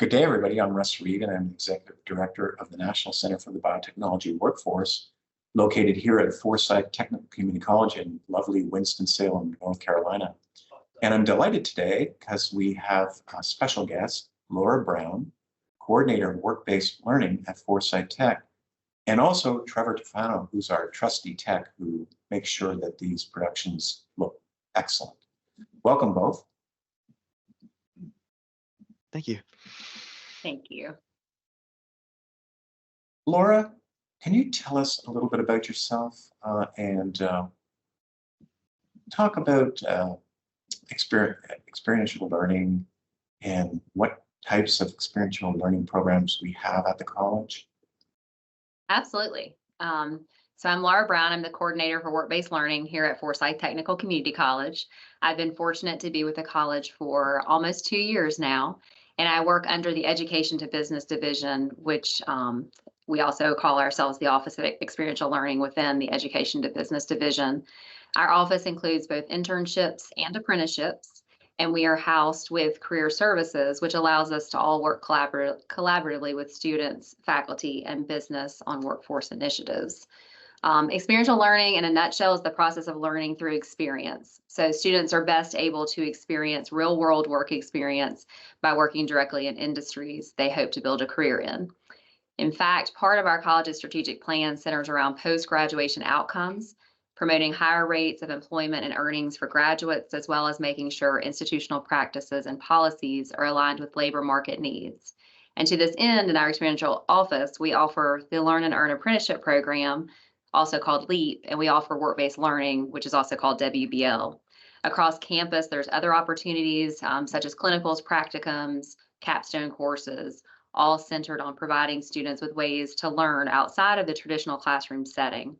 Good day, everybody. I'm Russ, and I'm the Executive Director of the National Center for the Biotechnology Workforce, located here at Forsyth Tech Community College in lovely Winston-Salem, North Carolina. And I'm delighted today because we have a special guest, Laura Brown, Coordinator of Work-Based Learning at Forsyth Tech, and also Trevor Tufano, who's our trusty tech who makes sure that these productions look excellent. Welcome both. Thank you. Thank you. Laura, can you tell us a little bit about yourself and talk about experiential learning and what types of experiential learning programs we have at the college? Absolutely. So I'm Laura Brown. I'm the coordinator for work-based learning here at Forsyth Technical Community College. I've been fortunate to be with the college for almost 2 years now, and I work under the Education to Business Division, which we also call ourselves the Office of Experiential Learning within the Education to Business Division. Our office includes both internships and apprenticeships, and we are housed with career services, which allows us to all work collaboratively with students, faculty, and business on workforce initiatives. Experiential learning, in a nutshell, is the process of learning through experience. So students are best able to experience real-world work experience by working directly in industries they hope to build a career in. In fact, part of our college's strategic plan centers around post-graduation outcomes, promoting higher rates of employment and earnings for graduates, as well as making sure institutional practices and policies are aligned with labor market needs. And to this end, in our experiential office, we offer the Learn and Earn Apprenticeship Program, also called LEAP, and we offer work-based learning, which is also called WBL. Across campus, there's other opportunities such as clinicals, practicums, capstone courses, all centered on providing students with ways to learn outside of the traditional classroom setting.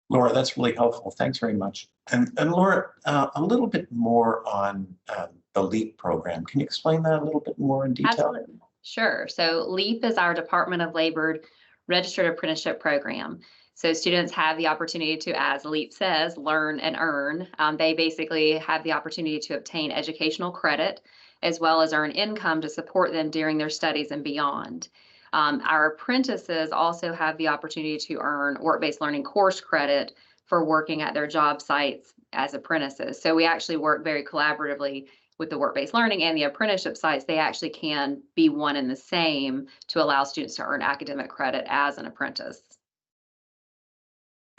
Laura, that's really helpful. Thanks very much. And Laura, a little bit more on the LEAP program. Can you explain that a little bit more in detail? Absolutely. Sure. So LEAP is our Department of Labor Registered Apprenticeship Program. So students have the opportunity to, as LEAP says, learn and earn. They basically have the opportunity to obtain educational credit as well as earn income to support them during their studies and beyond. Our apprentices also have the opportunity to earn work-based learning course credit for working at their job sites as apprentices. So we actually work very collaboratively with the work-based learning and the apprenticeship sites. They actually can be one and the same to allow students to earn academic credit as an apprentice.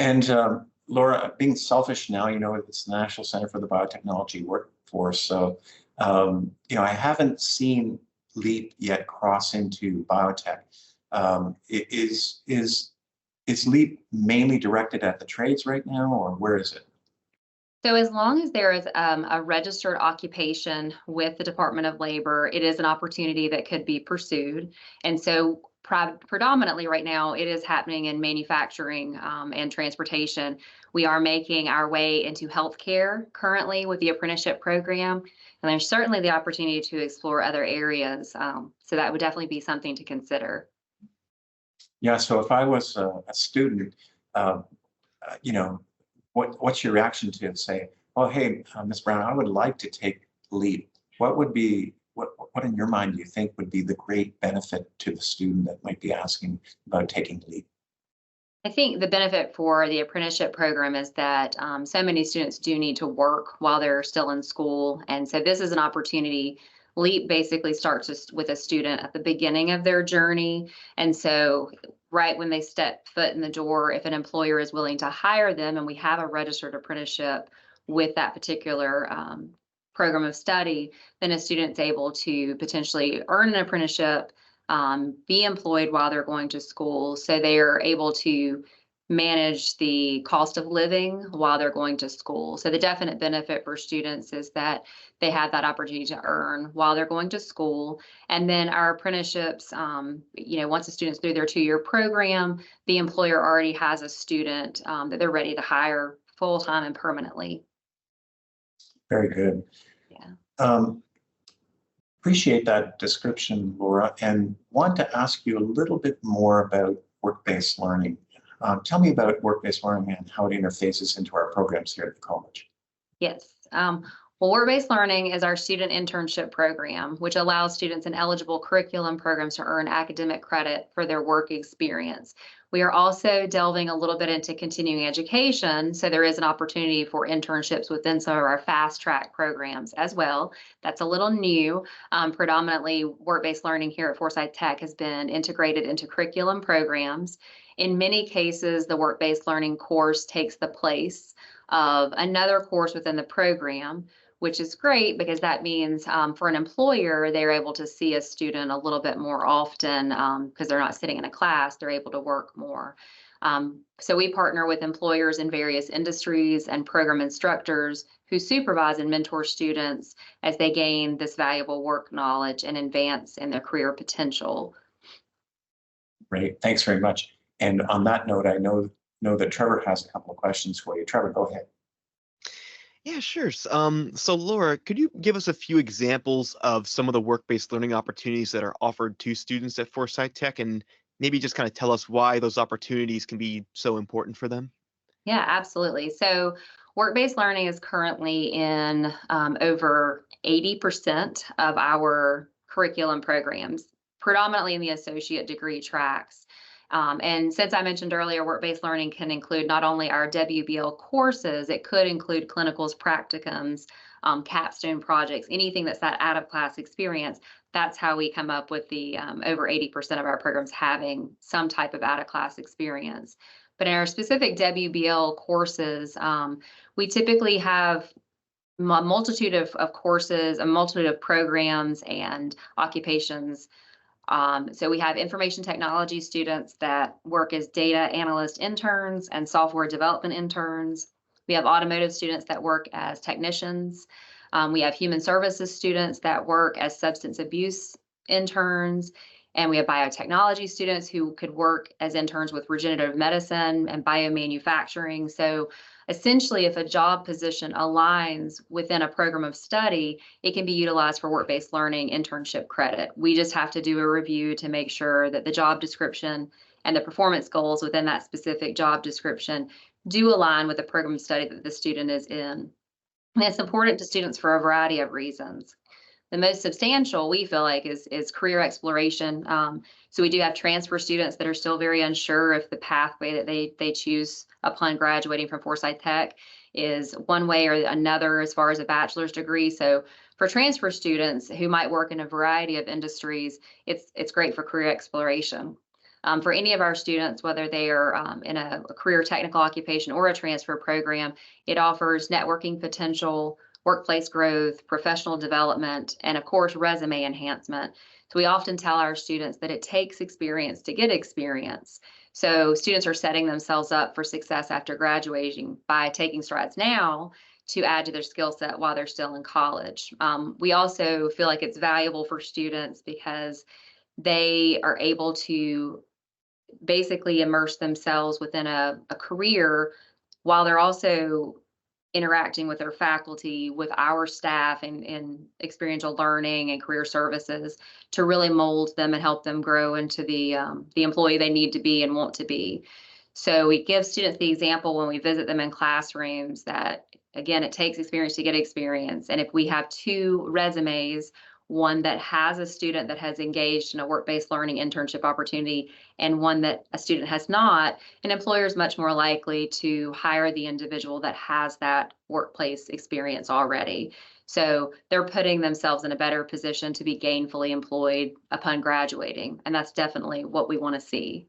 And Laura, being selfish now, you know, it's the National Center for the Biotechnology Workforce. So, you know, I haven't seen LEAP yet cross into biotech. Is LEAP mainly directed at the trades right now, or where is it? So as long as there is a registered occupation with the Department of Labor, it is an opportunity that could be pursued. And so predominantly right now, it is happening in manufacturing and transportation. We are making our way into healthcare currently with the apprenticeship program. And there's certainly the opportunity to explore other areas. So that would definitely be something to consider. Yeah, so if I was a student, you know, what's your reaction to say, oh, hey, Ms. Brown, I would like to take LEAP. What would be, what in your mind do you think would be the great benefit to the student that might be asking about taking LEAP? I think the benefit for the apprenticeship program is that so many students do need to work while they're still in school. And so this is an opportunity. LEAP basically starts with a student at the beginning of their journey. And so right when they step foot in the door, if an employer is willing to hire them and we have a registered apprenticeship with that particular program of study, then a student's able to potentially earn an apprenticeship, be employed while they're going to school. So they are able to manage the cost of living while they're going to school. So the definite benefit for students is that they have that opportunity to earn while they're going to school. And then our apprenticeships, you know, once the student's through their 2-year program, the employer already has a student that they're ready to hire full-time and permanently. Very good. Yeah. Appreciate that description, Laura, and want to ask you a little bit more about work-based learning. Tell me about work-based learning and how it interfaces into our programs here at the college. Yes. Well, work-based learning is our student internship program, which allows students in eligible curriculum programs to earn academic credit for their work experience. We are also delving a little bit into continuing education, so there is an opportunity for internships within some of our fast track programs as well. That's a little new. Predominantly, work-based learning here at Forsyth Tech has been integrated into curriculum programs. In many cases, the work-based learning course takes the place of another course within the program, which is great because that means for an employer, they're able to see a student a little bit more often because they're not sitting in a class, they're able to work more. So we partner with employers in various industries and program instructors who supervise and mentor students as they gain this valuable work knowledge and advance in their career potential. Great, thanks very much. And on that note, I know that Trevor has a couple of questions for you. Trevor, go ahead. Yeah, sure. So Laura, could you give us a few examples of some of the work-based learning opportunities that are offered to students at Forsyth Tech, and maybe just kind of tell us why those opportunities can be so important for them? Yeah, absolutely. So work-based learning is currently in over 80% of our curriculum programs, predominantly in the associate degree tracks. And since I mentioned earlier, work-based learning can include not only our WBL courses, it could include clinicals, practicums, capstone projects, anything that's that out-of-class experience. That's how we come up with the over 80% of our programs having some type of out-of-class experience. But in our specific WBL courses, we typically have a multitude of courses, a multitude of programs and occupations. So we have information technology students that work as data analyst interns and software development interns. We have automotive students that work as technicians. We have human services students that work as substance abuse interns. And we have biotechnology students who could work as interns with regenerative medicine and biomanufacturing. So essentially, if a job position aligns within a program of study, it can be utilized for work-based learning internship credit. We just have to do a review to make sure that the job description and the performance goals within that specific job description do align with the program of study that the student is in. And it's important to students for a variety of reasons. The most substantial, we feel like, is career exploration. So we do have transfer students that are still very unsure if the pathway that they choose upon graduating from Forsyth Tech is one way or another as far as a bachelor's degree. So for transfer students who might work in a variety of industries, it's great for career exploration. For any of our students, whether they are in a career technical occupation or a transfer program, it offers networking potential, workplace growth, professional development, and of course, resume enhancement. So we often tell our students that it takes experience to get experience. So students are setting themselves up for success after graduating by taking strides now to add to their skill set while they're still in college. We also feel like it's valuable for students because they are able to basically immerse themselves within a career while they're also interacting with their faculty, with our staff in experiential learning and career services to really mold them and help them grow into the employee they need to be and want to be. So we give students the example when we visit them in classrooms that, again, it takes experience to get experience. And if we have two resumes, one that has a student that has engaged in a work-based learning internship opportunity and one that a student has not, an employer is much more likely to hire the individual that has that workplace experience already. So they're putting themselves in a better position to be gainfully employed upon graduating. And that's definitely what we want to see.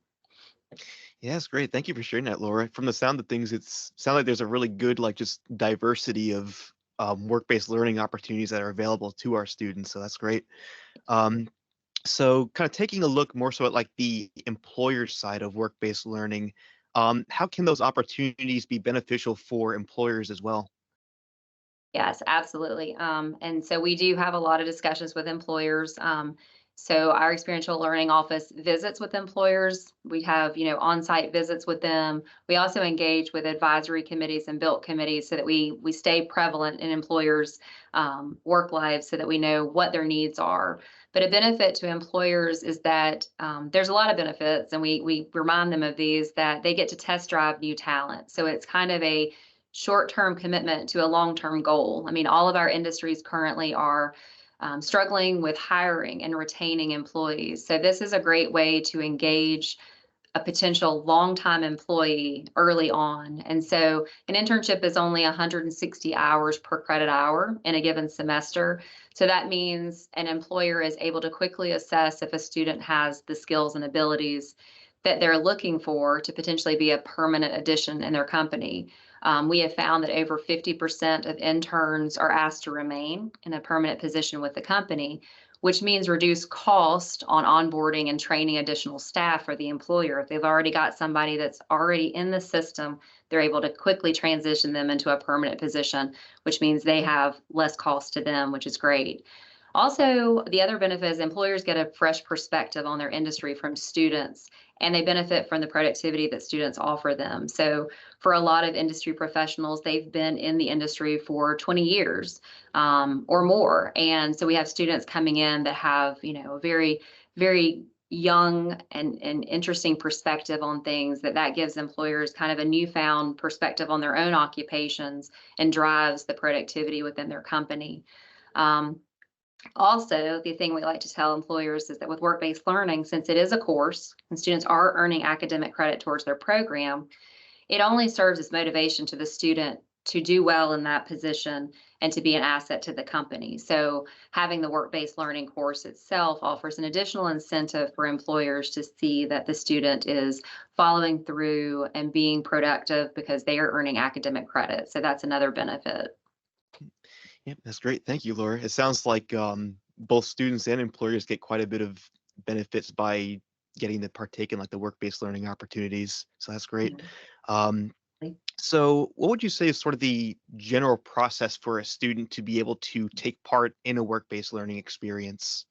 Yeah, that's great. Thank you for sharing that, Laura. From the sound of things, it's sound like there's a really good, like, just diversity of work-based learning opportunities that are available to our students. So that's great. Um, so kind of taking a look more so at like the employer side of work-based learning, how can those opportunities be beneficial for employers as well? Yes, absolutely. And so we do have a lot of discussions with employers. So our experiential learning office visits with employers. We have, on-site visits with them. We also engage with advisory committees and built committees so that we stay prevalent in employers' work lives so that we know what their needs are. But a benefit to employers is that there's a lot of benefits, and we remind them of these, that they get to test drive new talent. So it's kind of a short-term commitment to a long-term goal. I mean, all of our industries currently are struggling with hiring and retaining employees. So this is a great way to engage a potential long-time employee early on. And so an internship is only 160 hours per credit hour in a given semester. So that means an employer is able to quickly assess if a student has the skills and abilities that they're looking for to potentially be a permanent addition in their company. We have found that over 50% of interns are asked to remain in a permanent position with the company, which means reduced cost on onboarding and training additional staff for the employer. If they've already got somebody that's already in the system, they're able to quickly transition them into a permanent position, which means they have less cost to them, which is great. Also, the other benefit is employers get a fresh perspective on their industry from students, and they benefit from the productivity that students offer them. So for a lot of industry professionals, they've been in the industry for 20 years or more. And so we have students coming in that have, a very, very young and interesting perspective on things that gives employers kind of a newfound perspective on their own occupations and drives the productivity within their company. Also, the thing we like to tell employers is that with work-based learning, since it is a course and students are earning academic credit towards their program, it only serves as motivation to the student to do well in that position and to be an asset to the company. So having the work-based learning course itself offers an additional incentive for employers to see that the student is following through and being productive because they are earning academic credit. So that's another benefit. Yeah, that's great. Thank you, Laura. It sounds like both students and employers get quite a bit of benefits by getting to partake in like the work-based learning opportunities. So that's great. So what would you say is sort of the general process for a student to be able to take part in a work-based learning experience?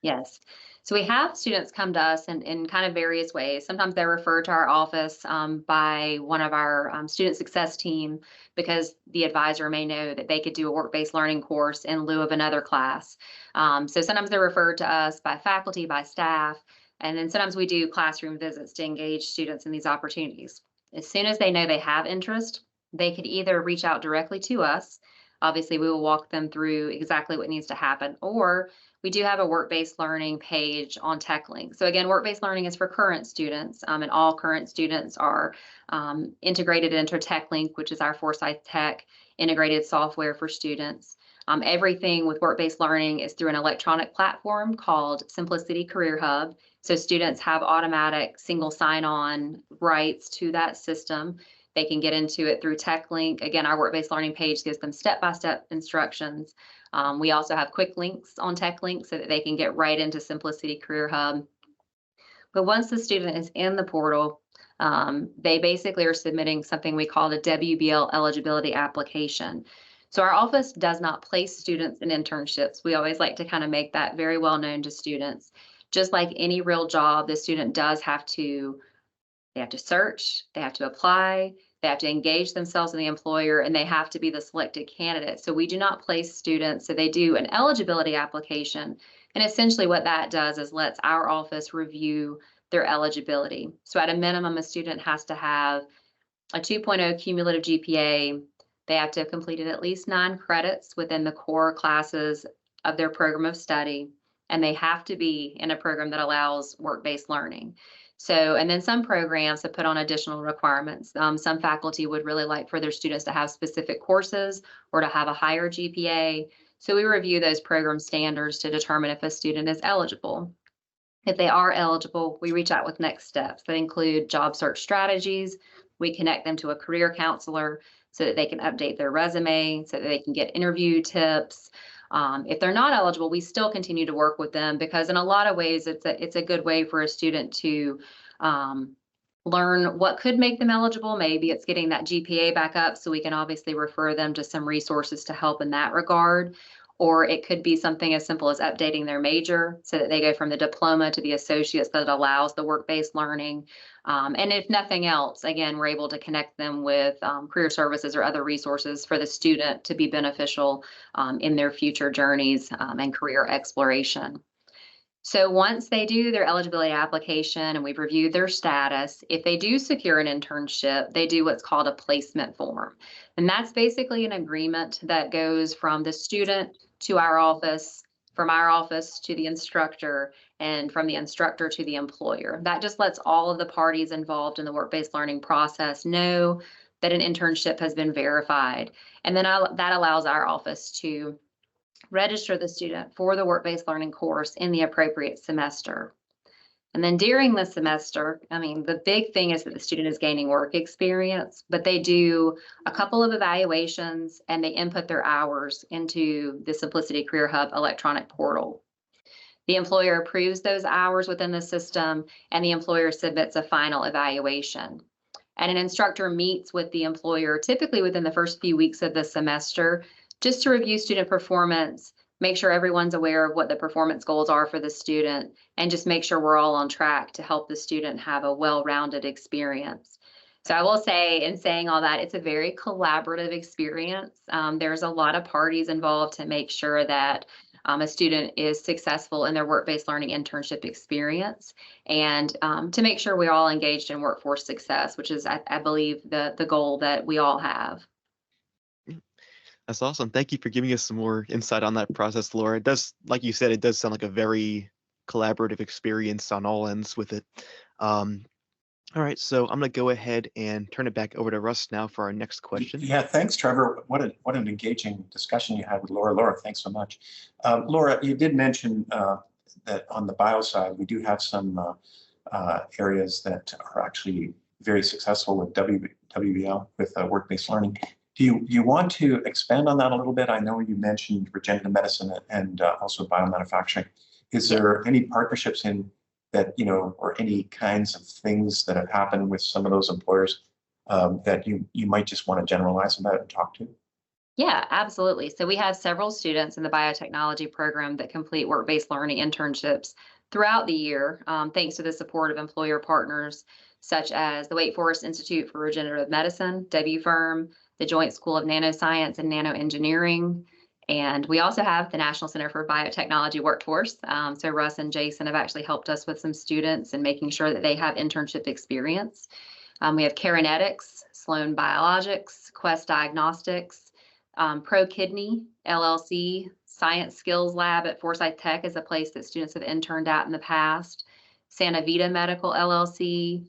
Yes. So we have students come to us in kind of various ways. Sometimes they're referred to our office by one of our student success team because the advisor may know that they could do a work-based learning course in lieu of another class. So sometimes they're referred to us by faculty, by staff, and then sometimes we do classroom visits to engage students in these opportunities. As soon as they know they have interest, they could either reach out directly to us. Obviously, we will walk them through exactly what needs to happen, or we do have a work-based learning page on TechLink. So again, work-based learning is for current students, and all current students are integrated into TechLink, which is our Forsyth Tech integrated software for students. Everything with work-based learning is through an electronic platform called Simplicity Career Hub. So students have automatic single sign-on rights to that system. They can get into it through TechLink. Again, our work-based learning page gives them step-by-step instructions. We also have quick links on TechLink so that they can get right into Simplicity Career Hub. But once the student is in the portal, they basically are submitting something we call a WBL eligibility application. So our office does not place students in internships. We always like to kind of make that very well known to students. Just like any real job, the student does have to search, they have to apply, they have to engage themselves in the employer, and they have to be the selected candidate. So we do not place students. So they do an eligibility application. And essentially what that does is lets our office review their eligibility. So at a minimum, a student has to have a 2.0 cumulative GPA. They have to have completed at least 9 credits within the core classes of their program of study. And they have to be in a program that allows work-based learning. So, and then some programs have put on additional requirements. Some faculty would really like for their students to have specific courses or to have a higher GPA. So we review those program standards to determine if a student is eligible. If they are eligible, we reach out with next steps that include job search strategies. We connect them to a career counselor so that they can update their resume, so that they can get interview tips. If they're not eligible, we still continue to work with them because in a lot of ways, it's a good way for a student to learn what could make them eligible. Maybe it's getting that GPA back up, so we can obviously refer them to some resources to help in that regard. Or it could be something as simple as updating their major so that they go from the diploma to the associates that allows the work-based learning. And if nothing else, again, we're able to connect them with career services or other resources for the student to be beneficial in their future journeys and career exploration. So once they do their eligibility application and we've reviewed their status, if they do secure an internship, they do what's called a placement form. And that's basically an agreement that goes from the student to our office, from our office to the instructor, and from the instructor to the employer. That just lets all of the parties involved in the work-based learning process know that an internship has been verified. And then that allows our office to register the student for the work-based learning course in the appropriate semester. And then during the semester, I mean, the big thing is that the student is gaining work experience, but they do a couple of evaluations and they input their hours into the Simplicity Career Hub electronic portal. The employer approves those hours within the system and the employer submits a final evaluation. And an instructor meets with the employer typically within the first few weeks of the semester just to review student performance, make sure everyone's aware of what the performance goals are for the student, and just make sure we're all on track to help the student have a well-rounded experience. So I will say, in saying all that, it's a very collaborative experience. There's a lot of parties involved to make sure that a student is successful in their work-based learning internship experience, and to make sure we're all engaged in workforce success, which is, I believe, the goal that we all have. That's awesome. Thank you for giving us some more insight on that process, Laura. It does, like you said, it does sound like a very collaborative experience on all ends with it. All right, so I'm going to go ahead and turn it back over to Russ now for our next question. Yeah, thanks, Trevor. What an engaging discussion you had with Laura. Laura, thanks so much. Laura, you did mention that on the bio side, we do have some areas that are actually very successful with WBL, with work-based learning. Do you want to expand on that a little bit? I know you mentioned regenerative medicine and also biomanufacturing. Is there any partnerships in that, or any kinds of things that have happened with some of those employers that you might just want to generalize about and talk to? Yeah, absolutely. So we have several students in the biotechnology program that complete work-based learning internships throughout the year, thanks to the support of employer partners such as the Wake Forest Institute for Regenerative Medicine, WFIRM, the Joint School of Nanoscience and Nanoengineering. And we also have the National Center for Biotechnology Workforce. So Russ and Jason have actually helped us with some students and making sure that they have internship experience. We have Carinetics, Sloan Biologics, Quest Diagnostics, Pro Kidney, LLC, Science Skills Lab at Forsyth Tech is a place that students have interned at in the past, Santa Vita Medical, LLC,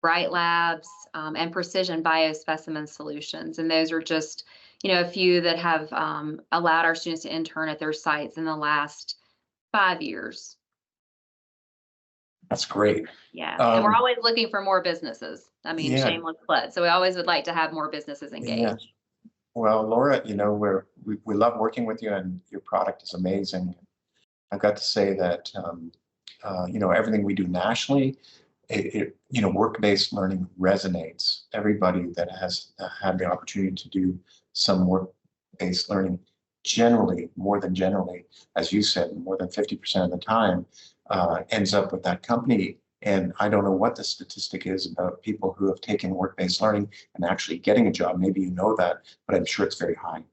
Bright Labs, and Precision Biospecimen Solutions. And those are just, a few that have allowed our students to intern at their sites in the last 5 years. That's great. Yeah, and we're always looking for more businesses. I mean, yeah. Shameless plug. So we always would like to have more businesses engaged. Yeah. Well, Laura, we love working with you, and your product is amazing. I've got to say that everything we do nationally, work-based learning resonates. Everybody that has had the opportunity to do some work-based learning, more than generally, as you said, more than 50% of the time, ends up with that company. And I don't know what the statistic is about people who have taken work-based learning and actually getting a job. Maybe you know that, but I'm sure it's very high.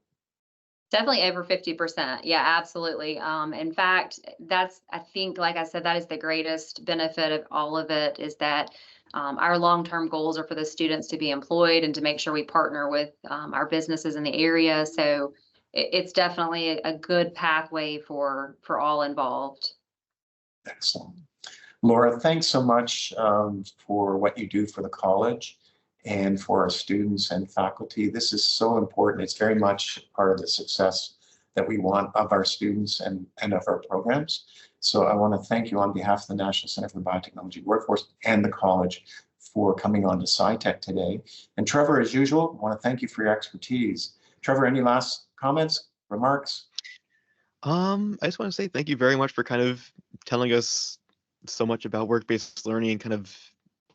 Definitely over 50%. Yeah, absolutely. In fact, I think, like I said, that is the greatest benefit of all of it, is that our long-term goals are for the students to be employed and to make sure we partner with our businesses in the area. So it's definitely a good pathway for all involved. Excellent. Laura, thanks so much for what you do for the college and for our students and faculty. This is so important. It's very much part of the success that we want of our students and of our programs. So I want to thank you on behalf of the National Center for Biotechnology Workforce and the college for coming on to SciTech today. And Trevor, as usual, I want to thank you for your expertise. Trevor, any last comments, remarks? I just want to say thank you very much for kind of telling us so much about work-based learning and kind of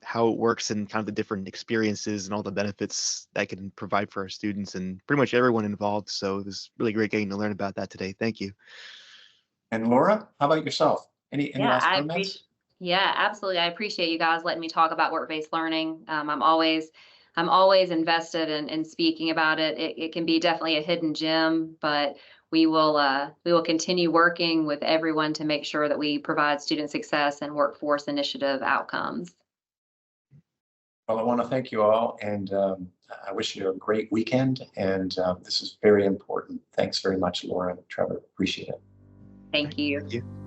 how it works and kind of the different experiences and all the benefits that can provide for our students and pretty much everyone involved. So it was really great getting to learn about that today. Thank you. And Laura, how about yourself? Any last comments? Yeah, absolutely. I appreciate you guys letting me talk about work-based learning. I'm always invested in speaking about it. It can be definitely a hidden gem, but we will continue working with everyone to make sure that we provide student success and workforce initiative outcomes. Well, I want to thank you all, and I wish you a great weekend. And this is very important. Thanks very much, Laura and Trevor. Appreciate it. Thank you. Thank you.